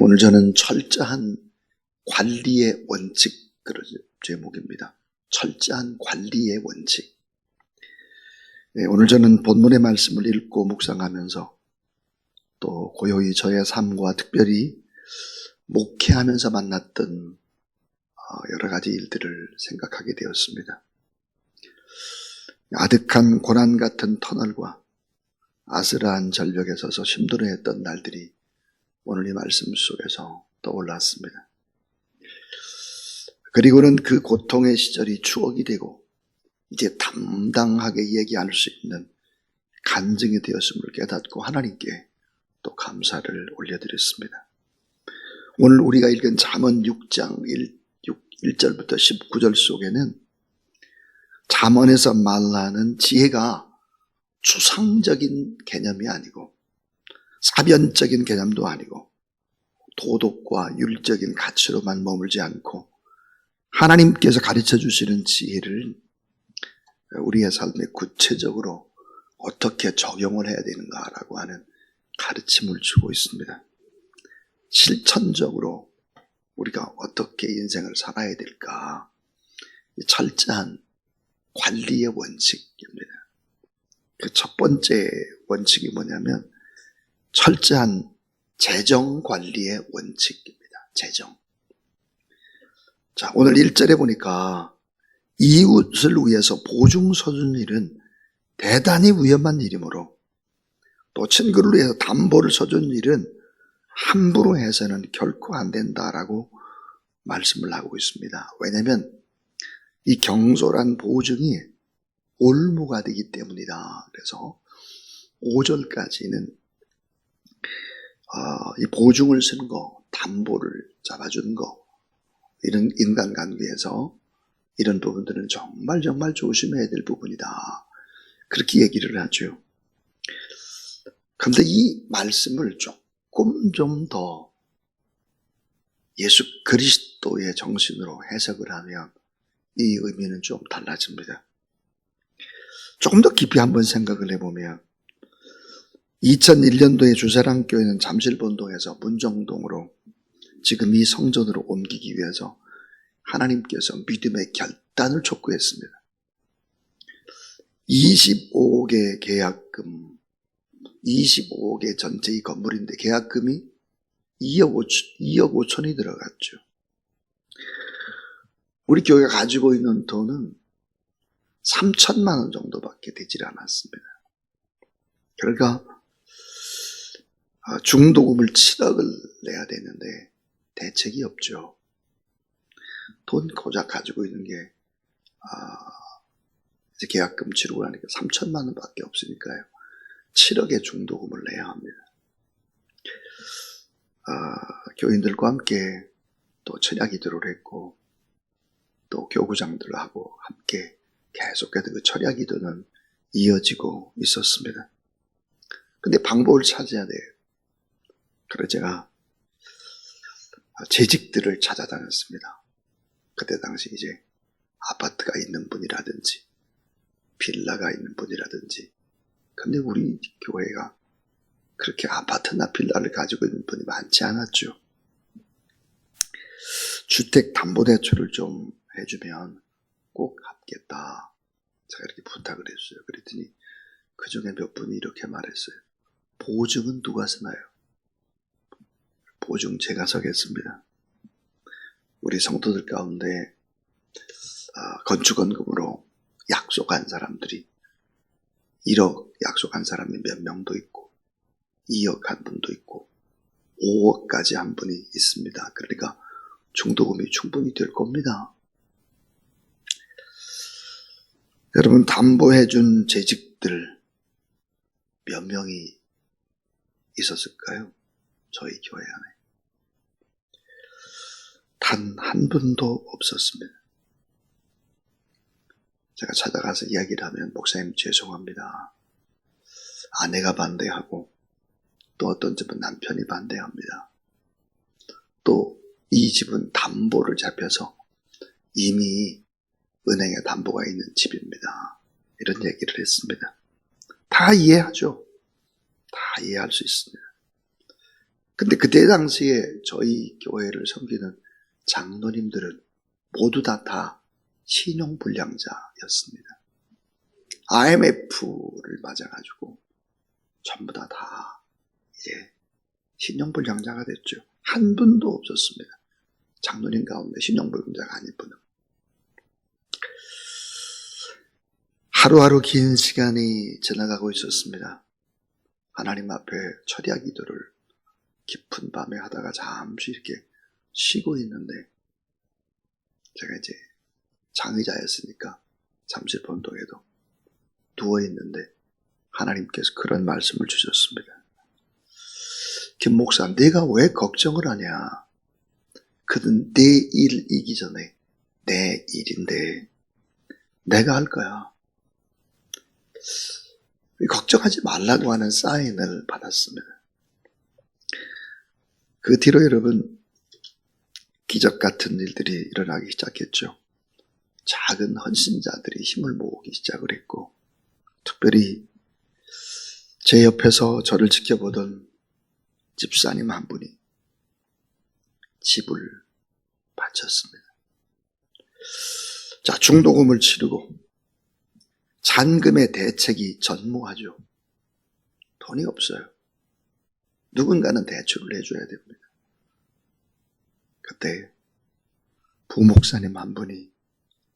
오늘 저는 철저한 관리의 원칙, 그런 제목입니다. 철저한 관리의 원칙. 오늘 저는 본문의 말씀을 읽고 묵상하면서 또 고요히 저의 삶과 특별히 목회하면서 만났던 여러 가지 일들을 생각하게 되었습니다. 아득한 고난 같은 터널과 아슬한 절벽에 서서 힘들어했던 날들이 오늘 이 말씀 속에서 떠올랐습니다. 그리고는 그 고통의 시절이 추억이 되고 이제 담당하게 얘기할 수 있는 간증이 되었음을 깨닫고 하나님께 또 감사를 올려드렸습니다. 오늘 우리가 읽은 잠언 6장 1절부터 19절 속에는 잠언에서 말하는 지혜가 추상적인 개념이 아니고 사변적인 개념도 아니고 도덕과 윤리적인 가치로만 머물지 않고 하나님께서 가르쳐 주시는 지혜를 우리의 삶에 구체적으로 어떻게 적용을 해야 되는가라고 하는 가르침을 주고 있습니다. 실천적으로 우리가 어떻게 인생을 살아야 될까? 철저한 관리의 원칙입니다. 그 첫 번째 원칙이 뭐냐면 철저한 재정 관리의 원칙입니다. 재정. 자, 오늘 1절에 보니까 이웃을 위해서 보증 서주는 일은 대단히 위험한 일이므로 또 친구를 위해서 담보를 서주는 일은 함부로 해서는 결코 안 된다라고 말씀을 하고 있습니다. 왜냐하면 이 경솔한 보증이 올무가 되기 때문이다. 그래서 5절까지는 이 보증을 쓰는 거, 담보를 잡아주는 거, 이런 인간관계에서 이런 부분들은 정말 조심해야 될 부분이다. 그렇게 얘기를 하죠. 그런데 이 말씀을 조금 좀 더 예수 그리스도의 정신으로 해석을 하면 이 의미는 좀 달라집니다. 조금 더 깊이 한번 생각을 해보면 2001년도에 주사랑교회는 잠실본동에서 문정동으로 지금 이 성전으로 옮기기 위해서 하나님께서 믿음의 결단을 촉구했습니다. 25억의 계약금, 25억의 전체 이 건물인데 계약금이 2억 5천이 들어갔죠. 우리 교회가 가지고 있는 돈은 3천만 원 정도밖에 되질 않았습니다. 그러니까 중도금을 7억을 내야 되는데 대책이 없죠. 돈 고작 가지고 있는 게 이제 계약금 치르고 나니까 3천만 원밖에 없으니까요. 7억의 중도금을 내야 합니다. 교인들과 함께 또 철야기도를 했고 또 교구장들하고 함께 계속해서 그 철야기도는 이어지고 있었습니다. 근데 방법을 찾아야 돼요. 그래서 제가 재직들을 찾아다녔습니다. 그때 당시 이제 아파트가 있는 분이라든지 빌라가 있는 분이라든지. 근데 우리 교회가 그렇게 아파트나 빌라를 가지고 있는 분이 많지 않았죠. 주택담보대출을 좀 해주면 꼭 갚겠다. 제가 이렇게 부탁을 했어요. 그랬더니 그 중에 몇 분이 이렇게 말했어요. 보증은 누가 쓰나요? 보증 제가 서겠습니다. 우리 성도들 가운데 건축원금으로 약속한 사람들이 1억 약속한 사람이 몇 명도 있고 2억 한 분도 있고 5억까지 한 분이 있습니다. 그러니까 중도금이 충분히 될 겁니다. 여러분, 담보해준 재직들 몇 명이 있었을까요? 저희 교회 안에 단 한 분도 없었습니다. 제가 찾아가서 이야기를 하면 목사님 죄송합니다. 아내가 반대하고 또 어떤 집은 남편이 반대합니다. 또 이 집은 담보를 잡혀서 이미 은행에 담보가 있는 집입니다. 이런 얘기를 했습니다. 다 이해하죠. 다 이해할 수 있습니다. 근데 그때 당시에 저희 교회를 섬기는 장로님들은 모두 다 신용불량자였습니다. IMF를 맞아가지고 전부 다 이제 신용불량자가 됐죠. 한 분도 없었습니다. 장로님 가운데 신용불량자가 아닌 분은. 하루하루 긴 시간이 지나가고 있었습니다. 하나님 앞에 철야 기도를 깊은 밤에 하다가 잠시 이렇게 쉬고 있는데, 제가 이제 장의자였으니까 잠시 본동에도 누워있는데 하나님께서 그런 말씀을 주셨습니다. 김 목사, 내가 왜 걱정을 하냐? 그는 내 일이기 전에 내 일인데 내가 할 거야. 걱정하지 말라고 하는 사인을 받았습니다. 그 뒤로 여러분, 기적 같은 일들이 일어나기 시작했죠. 작은 헌신자들이 힘을 모으기 시작을 했고, 특별히 제 옆에서 저를 지켜보던 집사님 한 분이 집을 바쳤습니다. 자, 중도금을 치르고 잔금의 대책이 전무하죠. 돈이 없어요. 누군가는 대출을 해줘야 됩니다. 그때 부목사님 한 분이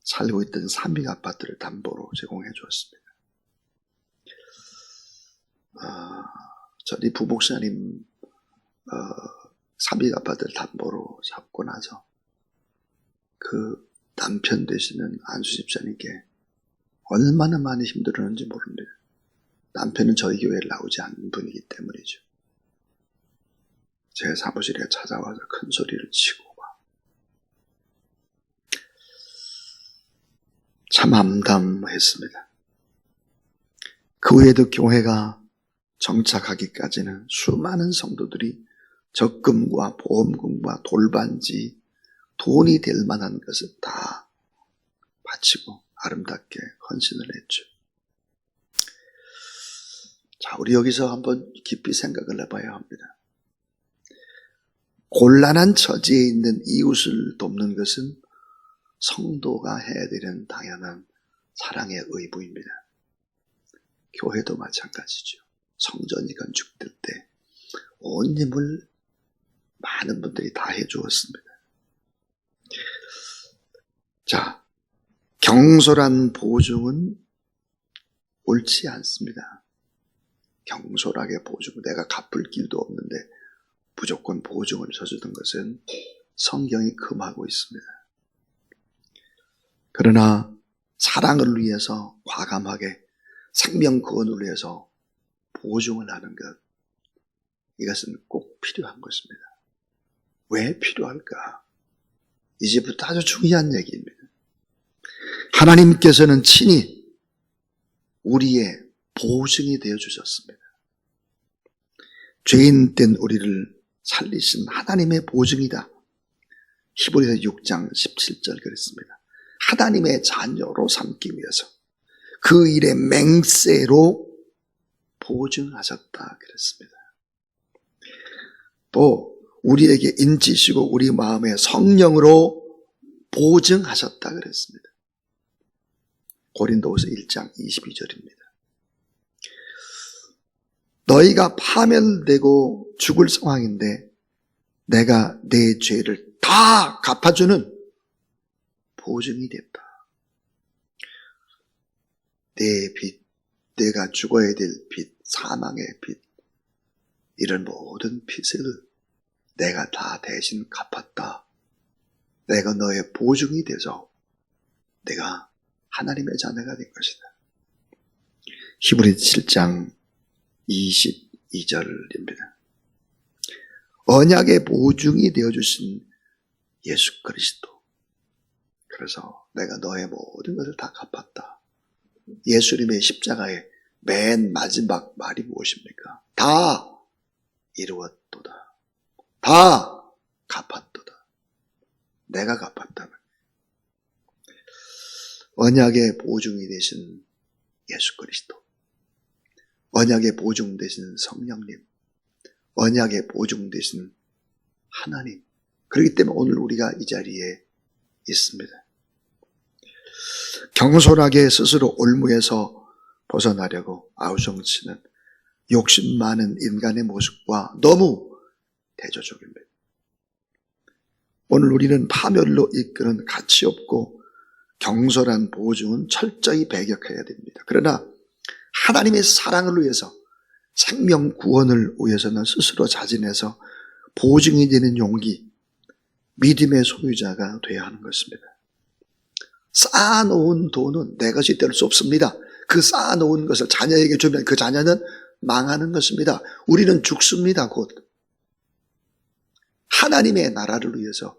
살고 있던 삼익 아파트를 담보로 제공해 주었습니다. 저희 부목사님 삼익 아파트를 담보로 잡고 나서 그 남편 되시는 안수 집사님께 얼마나 많이 힘들었는지 모릅니다. 남편은 저희 교회에 나오지 않는 분이기 때문이죠. 제 사무실에 찾아와서 큰 소리를 치고 참 암담했습니다. 그 후에도 교회가 정착하기까지는 수많은 성도들이 적금과 보험금과 돌반지, 돈이 될 만한 것을 다 바치고 아름답게 헌신을 했죠. 자, 우리 여기서 한번 깊이 생각을 해봐야 합니다. 곤란한 처지에 있는 이웃을 돕는 것은 성도가 해야 되는 당연한 사랑의 의무입니다. 교회도 마찬가지죠. 성전이 건축될 때 온 힘을 많은 분들이 다 해주었습니다. 자, 경솔한 보증은 옳지 않습니다. 경솔하게 보증, 내가 갚을 길도 없는데 무조건 보증을 서주던 것은 성경이 금하고 있습니다. 그러나 사랑을 위해서 과감하게 생명 구원을 위해서 보증을 하는 것, 이것은 꼭 필요한 것입니다. 왜 필요할까? 이제부터 아주 중요한 얘기입니다. 하나님께서는 친히 우리의 보증이 되어 주셨습니다. 죄인 된 우리를 살리신 하나님의 보증이다. 히브리서 6장 17절 그랬습니다. 하나님의 자녀로 삼기 위해서 그 일의 맹세로 보증하셨다 그랬습니다. 또 우리에게 인치시고 우리 마음에 성령으로 보증하셨다 그랬습니다. 고린도후서 1장 22절입니다. 너희가 파멸되고 죽을 상황인데 내가 내 죄를 다 갚아주는 보증이 됐다. 내 빚, 내가 죽어야 될 빚, 사망의 빚, 이런 모든 빚을 내가 다 대신 갚았다. 내가 너의 보증이 돼서 내가 하나님의 자녀가 된 것이다. 히브리 7장 22절입니다. 언약의 보증이 되어주신 예수 그리스도. 그래서 내가 너의 모든 것을 다 갚았다. 예수님의 십자가의 맨 마지막 말이 무엇입니까? 다 이루었도다. 다 갚았도다. 내가 갚았다는 언약의 보증이 되신 예수 그리스도, 언약의 보증 되신 성령님, 언약의 보증 되신 하나님. 그렇기 때문에 오늘 우리가 이 자리에 있습니다. 경솔하게 스스로 올무에서 벗어나려고 아우성치는 욕심 많은 인간의 모습과 너무 대조적입니다. 오늘 우리는 파멸로 이끄는 가치 없고 경솔한 보증은 철저히 배격해야 됩니다. 그러나 하나님의 사랑을 위해서, 생명 구원을 위해서는 스스로 자진해서 보증이 되는 용기, 믿음의 소유자가 되어야 하는 것입니다. 쌓아놓은 돈은 내 것이 될 수 없습니다. 그 쌓아놓은 것을 자녀에게 주면 그 자녀는 망하는 것입니다. 우리는 죽습니다, 곧. 하나님의 나라를 위해서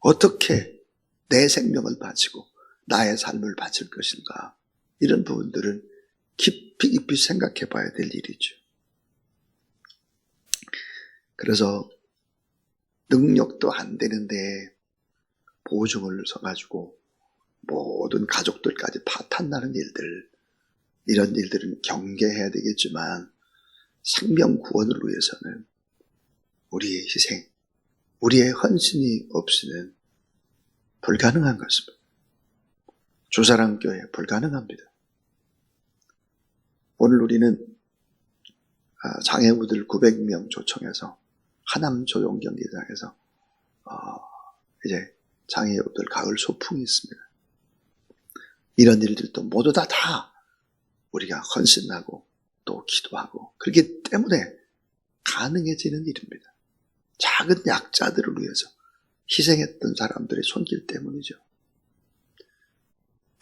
어떻게 내 생명을 바치고 나의 삶을 바칠 것인가. 이런 부분들을 깊이 생각해 봐야 될 일이죠. 그래서 능력도 안 되는데 보증을 서가지고 모든 가족들까지 파탄나는 일들, 이런 일들은 경계해야 되겠지만 생명 구원을 위해서는 우리의 희생, 우리의 헌신이 없이는 불가능한 것입니다. 주사랑교회 불가능합니다. 오늘 우리는 장애우들 900명 초청해서 하남 조용경기장에서 이제 장애우들 가을 소풍이 있습니다. 이런 일들도 모두 다 우리가 헌신하고 또 기도하고 그렇기 때문에 가능해지는 일입니다. 작은 약자들을 위해서 희생했던 사람들의 손길 때문이죠.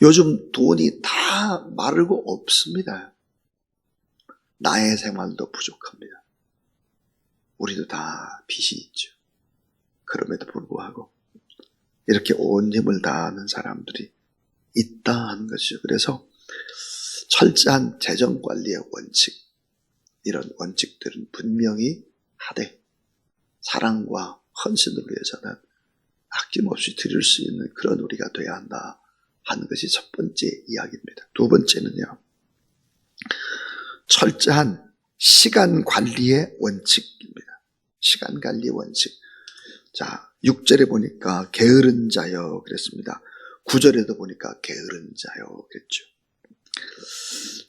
요즘 돈이 다 마르고 없습니다. 나의 생활도 부족합니다. 우리도 다 빚이 있죠. 그럼에도 불구하고 이렇게 온 힘을 다하는 사람들이 있다 하는 것이죠. 그래서 철저한 재정관리의 원칙, 이런 원칙들은 분명히 하되 사랑과 헌신을 위해서는 아낌없이 드릴 수 있는 그런 우리가 돼야 한다 하는 것이 첫 번째 이야기입니다. 두 번째는요, 철저한 시간 관리의 원칙입니다. 시간 관리의 원칙. 자, 6절에 보니까 게으른 자여 그랬습니다. 9절에도 보니까 게으른 자여 그랬죠.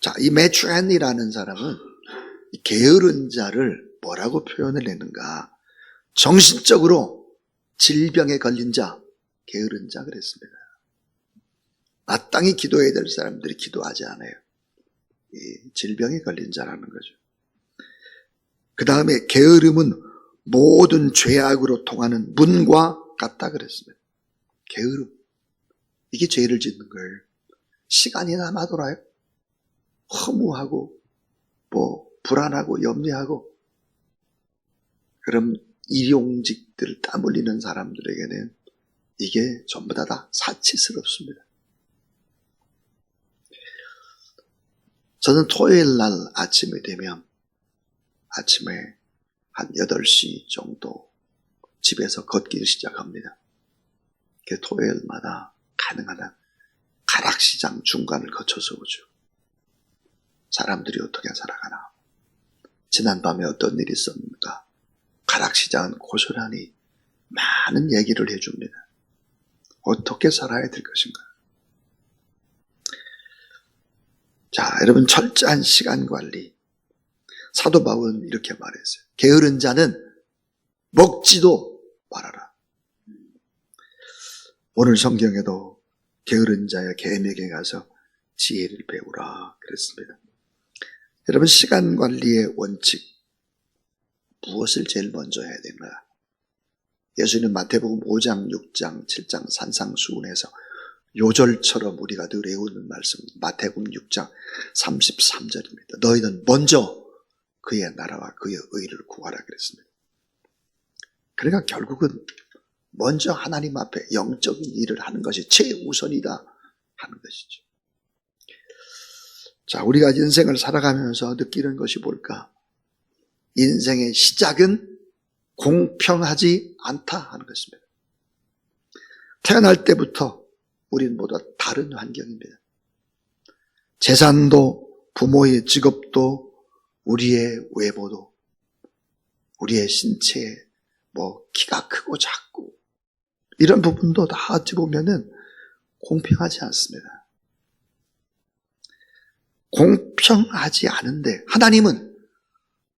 자, 이 매추앤이라는 사람은 이 게으른 자를 뭐라고 표현을 했는가? 정신적으로 질병에 걸린 자, 게으른 자 그랬습니다. 마땅히 기도해야 될 사람들이 기도하지 않아요. 이 질병에 걸린 자라는 거죠. 그 다음에 게으름은 모든 죄악으로 통하는 문과 같다 그랬습니다. 게으름. 이게 죄를 짓는 걸 시간이 남아돌아요. 허무하고 불안하고 염려하고 그럼 일용직들 땀 흘리는 사람들에게는 이게 전부 다 사치스럽습니다. 저는 토요일 날 아침이 되면 아침에 한 8시 정도 집에서 걷기를 시작합니다. 토요일마다 가능한 한 가락시장 중간을 거쳐서 오죠. 사람들이 어떻게 살아가나, 지난밤에 어떤 일이 있었는가, 가락시장은 고스란히 많은 얘기를 해줍니다. 어떻게 살아야 될 것인가. 자, 여러분, 철저한 시간 관리. 사도 바울은 이렇게 말했어요. 게으른 자는 먹지도 말아라. 오늘 성경에도 게으른 자의 계명에 가서 지혜를 배우라 그랬습니다. 여러분, 시간 관리의 원칙, 무엇을 제일 먼저 해야 되나? 예수님은 마태복음 5장, 6장, 7장 산상수훈에서 요절처럼 우리가 늘 외우는 말씀, 마태복음 6장 33절입니다. 너희는 먼저 그의 나라와 그의 의를 구하라 그랬습니다. 그러니까 결국은 먼저 하나님 앞에 영적인 일을 하는 것이 최우선이다 하는 것이죠. 자, 우리가 인생을 살아가면서 느끼는 것이 뭘까? 인생의 시작은 공평하지 않다 하는 것입니다. 태어날 때부터 우리는 모두 다른 환경입니다. 재산도, 부모의 직업도, 우리의 외모도, 우리의 신체에 키가 크고 작고 이런 부분도 다 어찌 보면은 공평하지 않습니다. 공평하지 않은데 하나님은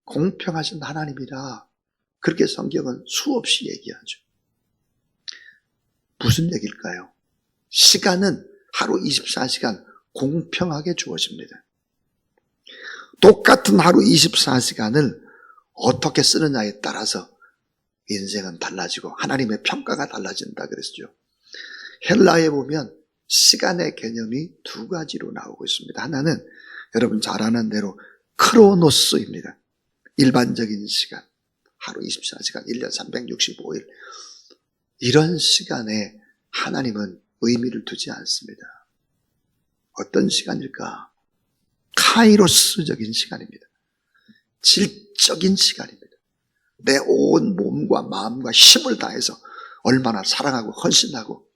공평하신 하나님이라 그렇게 성경은 수없이 얘기하죠. 무슨 얘기일까요? 시간은 하루 24시간 공평하게 주어집니다. 똑같은 하루 24시간을 어떻게 쓰느냐에 따라서 인생은 달라지고 하나님의 평가가 달라진다 그랬죠. 헬라에 보면 시간의 개념이 두 가지로 나오고 있습니다. 하나는 여러분 잘 아는 대로 크로노스입니다. 일반적인 시간, 하루 24시간, 1년 365일 이런 시간에 하나님은 의미를 두지 않습니다. 어떤 시간일까? 카이로스적인 시간입니다. 질적인 시간입니다. 내 온 몸과 마음과 힘을 다해서 얼마나 사랑하고 헌신하고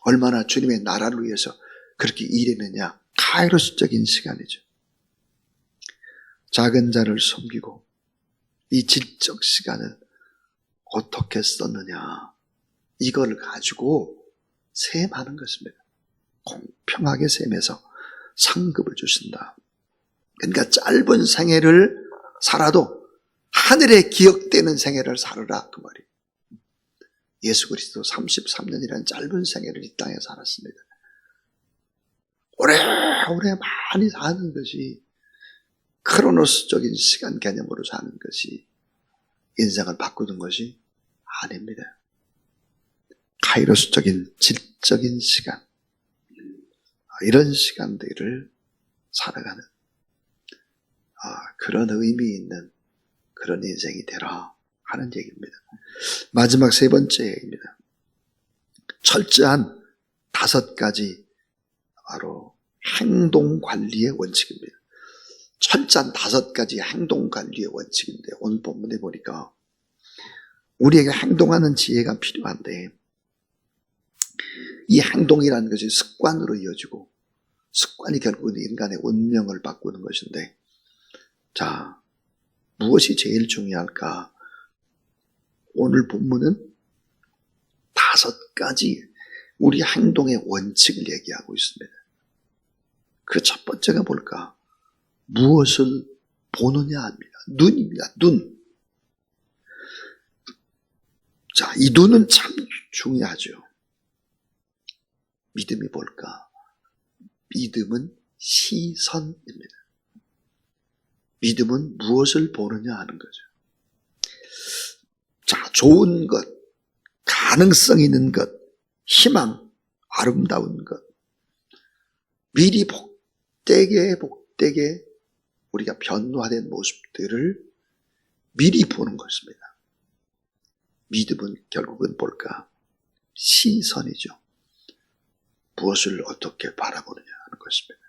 얼마나 주님의 나라를 위해서 그렇게 일했느냐. 카이로스적인 시간이죠. 작은 자를 섬기고 이 질적 시간을 어떻게 썼느냐. 이걸 가지고 셈하는 것입니다. 공평하게 셈해서 상급을 주신다. 그러니까 짧은 생애를 살아도 하늘에 기억되는 생애를 살아라 그 말이에요. 예수 그리스도 33년이라는 짧은 생애를 이 땅에 살았습니다. 오래오래 많이 사는 것이 크로노스적인 시간 개념으로 사는 것이 인생을 바꾸는 것이 아닙니다. 카이로스적인 질적인 시간, 이런 시간들을 살아가는 그런 의미 있는 그런 인생이 되라 하는 얘기입니다. 마지막 세 번째 얘기입니다. 철저한 5가지 바로 행동관리의 원칙입니다. 철저한 5가지 행동관리의 원칙인데 오늘 본문에 보니까 우리에게 행동하는 지혜가 필요한데 이 행동이라는 것이 습관으로 이어지고 습관이 결국은 인간의 운명을 바꾸는 것인데 자, 무엇이 제일 중요할까? 오늘 본문은 5가지 우리 행동의 원칙을 얘기하고 있습니다. 그 첫 번째가 뭘까? 무엇을 보느냐 합니다. 눈입니다. 눈. 자, 이 눈은 참 중요하죠. 믿음이 뭘까? 믿음은 시선입니다. 믿음은 무엇을 보느냐 하는 거죠. 자, 좋은 것, 가능성 있는 것, 희망, 아름다운 것, 미리 복되게 우리가 변화된 모습들을 미리 보는 것입니다. 믿음은 결국은 뭘까? 시선이죠. 무엇을 어떻게 바라보느냐 하는 것입니다.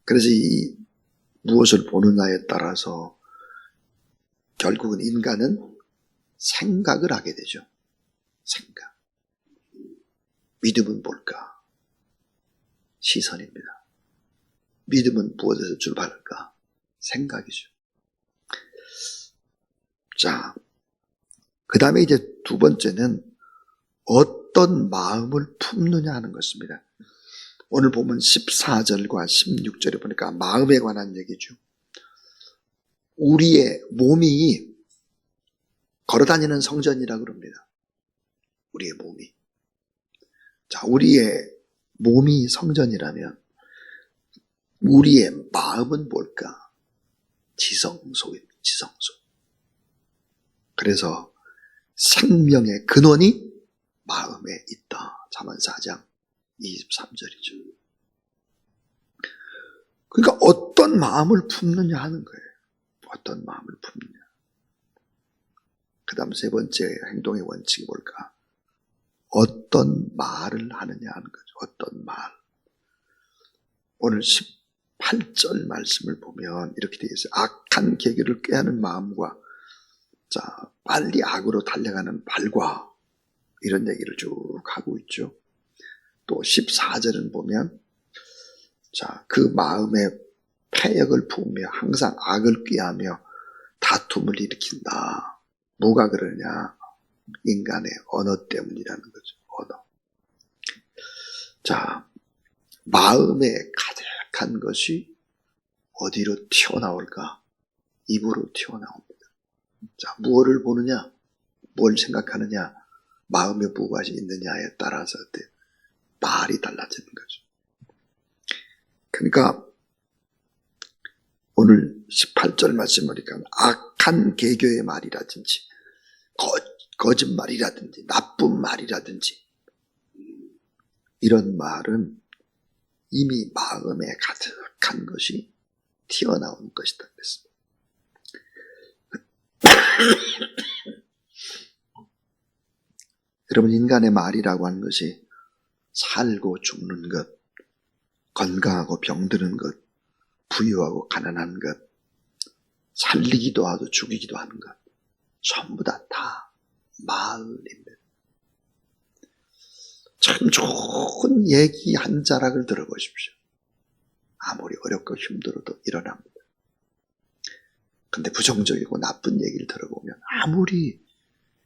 그래서 이 무엇을 보느냐에 따라서 결국은 인간은 생각을 하게 되죠. 생각. 믿음은 뭘까? 시선입니다. 믿음은 무엇에서 출발할까? 생각이죠. 자, 그 다음에 이제 두 번째는 어떤 마음을 품느냐 하는 것입니다. 오늘 보면 14절과 16절에 보니까 마음에 관한 얘기죠. 우리의 몸이 걸어다니는 성전이라 그럽니다. 우리의 몸이. 자, 우리의 몸이 성전이라면 우리의 마음은 뭘까? 지성소입니다. 지성소. 그래서 생명의 근원이 마음에 있다. 잠언 4장 23절이죠. 그러니까 어떤 마음을 품느냐 하는 거예요. 어떤 마음을 품느냐. 그 다음 세 번째 행동의 원칙이 뭘까? 어떤 말을 하느냐 하는 거죠. 어떤 말. 오늘 18절 말씀을 보면 이렇게 되어 있어요. 악한 계기를 꾀하는 마음과 자, 빨리 악으로 달려가는 발과 이런 얘기를 쭉 하고 있죠. 또 14절은 보면 자, 그 마음의 패역을 품으며 항상 악을 꾀하며 다툼을 일으킨다. 뭐가 그러냐? 인간의 언어 때문이라는 거죠. 언어. 자, 마음에 가득한 것이 어디로 튀어나올까? 입으로 튀어나옵니다. 자, 무엇을 보느냐? 뭘 생각하느냐? 마음에 뭐가 있느냐에 따라서 말이 달라지는 거죠. 그러니까 오늘 18절 말씀 보니까 악한 개교의 말이라든지 거짓말이라든지 나쁜 말이라든지 이런 말은 이미 마음에 가득한 것이 튀어나오는 것이다 그랬습니다. 여러분, 인간의 말이라고 하는 것이 살고 죽는 것, 건강하고 병드는 것, 부유하고 가난한 것, 살리기도 하고 죽이기도 하는 것, 전부 다 말입니다. 참 좋은 얘기 한 자락을 들어보십시오. 아무리 어렵고 힘들어도 일어납니다. 근데 부정적이고 나쁜 얘기를 들어보면 아무리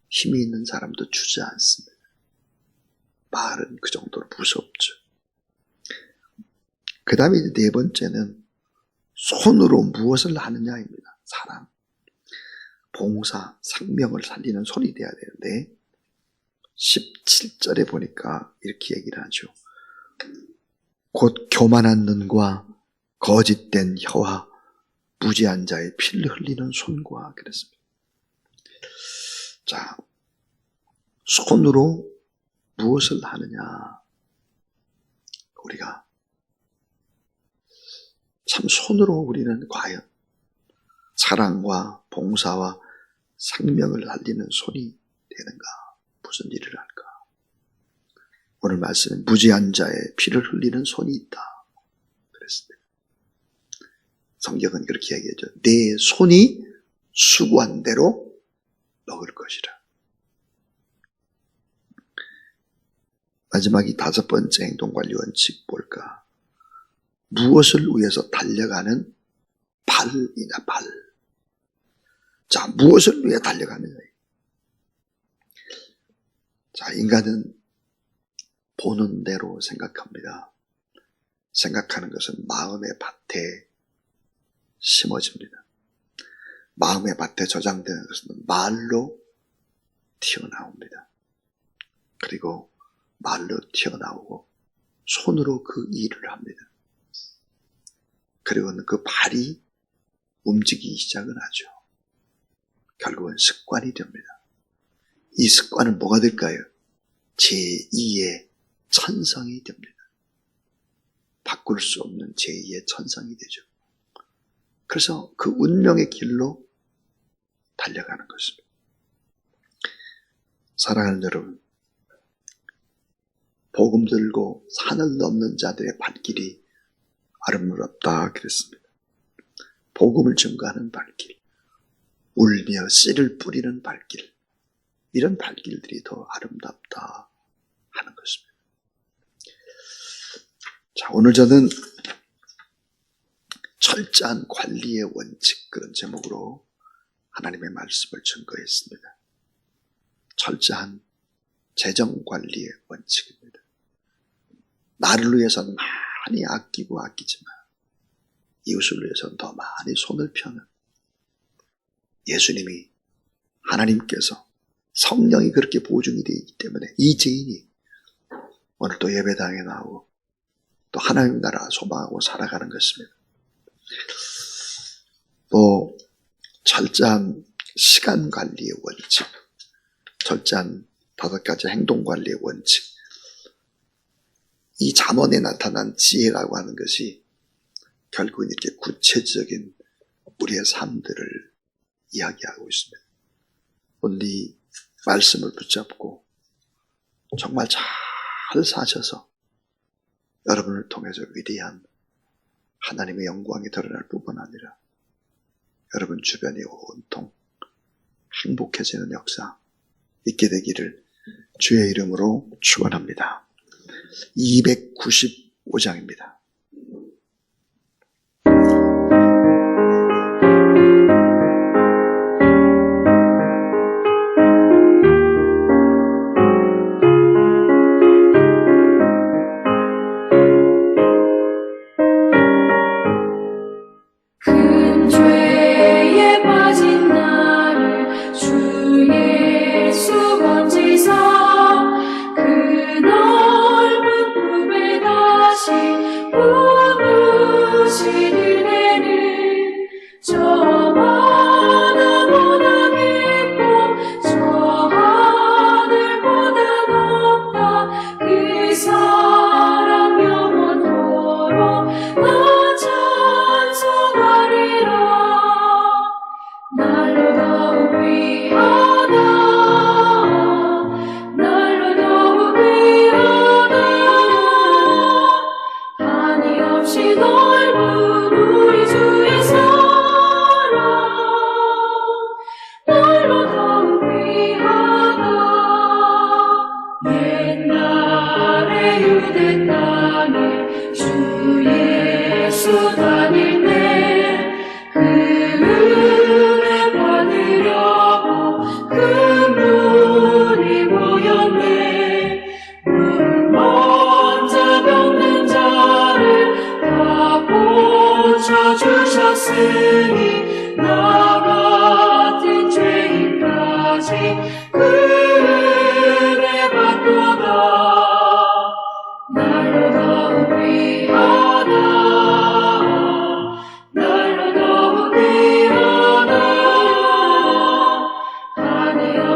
힘이 있는 사람도 주저앉습니다. 말은 그 정도로 무섭죠. 그 다음에 네 번째는 손으로 무엇을 하느냐입니다. 사람, 봉사, 생명을 살리는 손이 돼야 되는데 17절에 보니까 이렇게 얘기를 하죠. 곧 교만한 눈과 거짓된 혀와 무지한 자의 피를 흘리는 손과 그랬습니다. 자, 손으로 무엇을 하느냐? 우리가 참 손으로 우리는 과연 사랑과 봉사와 생명을 살리는 손이 되는가? 무슨 일을 할까? 오늘 말씀은 무지한 자의 피를 흘리는 손이 있다 그랬습니다. 성경은 그렇게 얘기하죠. 내 손이 수고한 대로 먹을 것이라. 마지막 이 다섯 번째 행동관리 원칙 볼까? 무엇을 위해서 달려가는 발이냐, 발. 자, 무엇을 위해 달려가느냐. 자, 인간은 보는 대로 생각합니다. 생각하는 것은 마음의 밭에 심어집니다. 마음의 밭에 저장되는 것은 말로 튀어나옵니다. 그리고 말로 튀어나오고 손으로 그 일을 합니다. 그리고는 그 발이 움직이기 시작을 하죠. 결국은 습관이 됩니다. 이 습관은 뭐가 될까요? 제2의 천성이 됩니다. 바꿀 수 없는 제2의 천성이 되죠. 그래서 그 운명의 길로 달려가는 것입니다. 사랑하는 여러분, 복음 들고 산을 넘는 자들의 발길이 아름답다 그랬습니다. 복음을 증거하는 발길, 울며 씨를 뿌리는 발길, 이런 발길들이 더 아름답다 하는 것입니다. 자, 오늘 저는 철저한 관리의 원칙, 그런 제목으로 하나님의 말씀을 증거했습니다. 철저한 재정관리의 원칙입니다. 나를 위해서는 많이 아끼고 아끼지만 이웃을 위해서는 더 많이 손을 펴는, 예수님이, 하나님께서, 성령이 그렇게 보증이 되어 있기 때문에 이 죄인이 오늘 또 예배당에 나오고 또 하나님 나라 소망하고 살아가는 것입니다. 또 철저한 시간관리의 원칙, 철저한 5가지 행동관리의 원칙, 이 잠언에 나타난 지혜라고 하는 것이 결국은 이렇게 구체적인 우리의 삶들을 이야기하고 있습니다. 오늘 이 말씀을 붙잡고 정말 잘 사셔서 여러분을 통해서 위대한 하나님의 영광이 드러날 뿐만 아니라 여러분 주변이 온통 행복해지는 역사 있게 되기를 주의 이름으로 축원합니다. 295장입니다.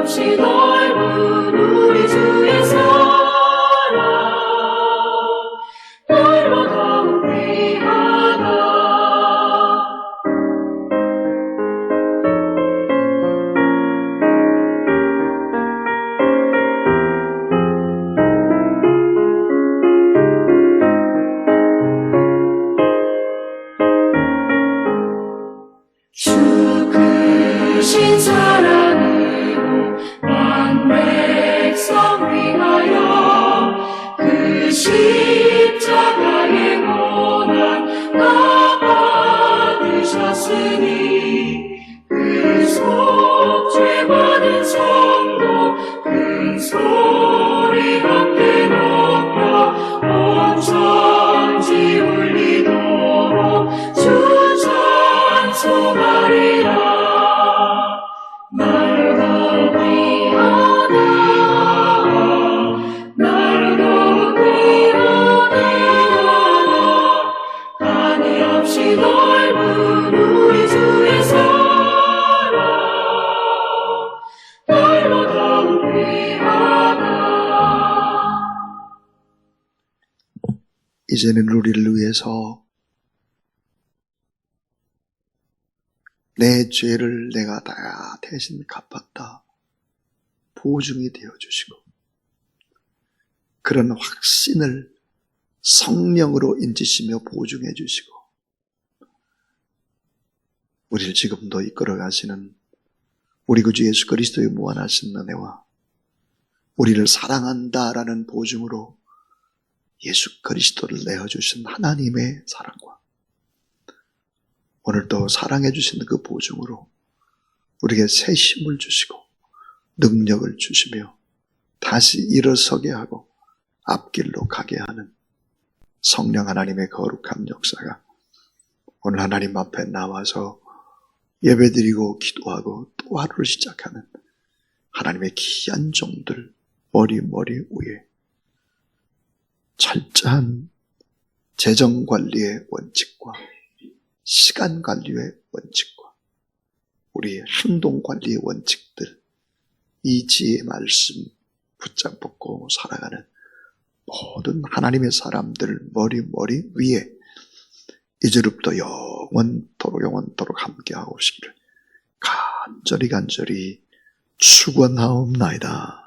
없이 넓은 우리 주의 사랑 달과 더욱 귀하다. 주 크신 사랑으로 만 백성 위하여 그 십자가의 고난 다 받으셨으니 그 속죄 받은 성도 큰 소리 함께 높여 온 천지 울리도록 주 찬송하리라. 나를 더욱 귀하다. 나를 더욱 귀하다. 한이 없이 넓은 우리 주의 사랑 달과 더욱 귀하다. 이제는 우리를 위해서 내 죄를 내가 다 대신 갚았다 보증이 되어주시고, 그런 확신을 성령으로 인지시며 보증해 주시고, 우리를 지금도 이끌어 가시는 우리 구주 예수 그리스도의 무한하신 은혜와 우리를 사랑한다라는 보증으로 예수 그리스도를 내어주신 하나님의 사랑과 오늘도 사랑해 주시는 그 보증으로 우리에게 새 힘을 주시고 능력을 주시며 다시 일어서게 하고 앞길로 가게 하는 성령 하나님의 거룩한 역사가 오늘 하나님 앞에 나와서 예배드리고 기도하고 또 하루를 시작하는 하나님의 귀한 종들 머리 위에 철저한 재정관리의 원칙과 시간관리의 원칙과 우리의 행동관리의 원칙들, 이 지혜의 말씀 붙잡고 살아가는 모든 하나님의 사람들 머리 위에 이제부터 영원토록 함께하고 싶기를 간절히 축원하옵나이다.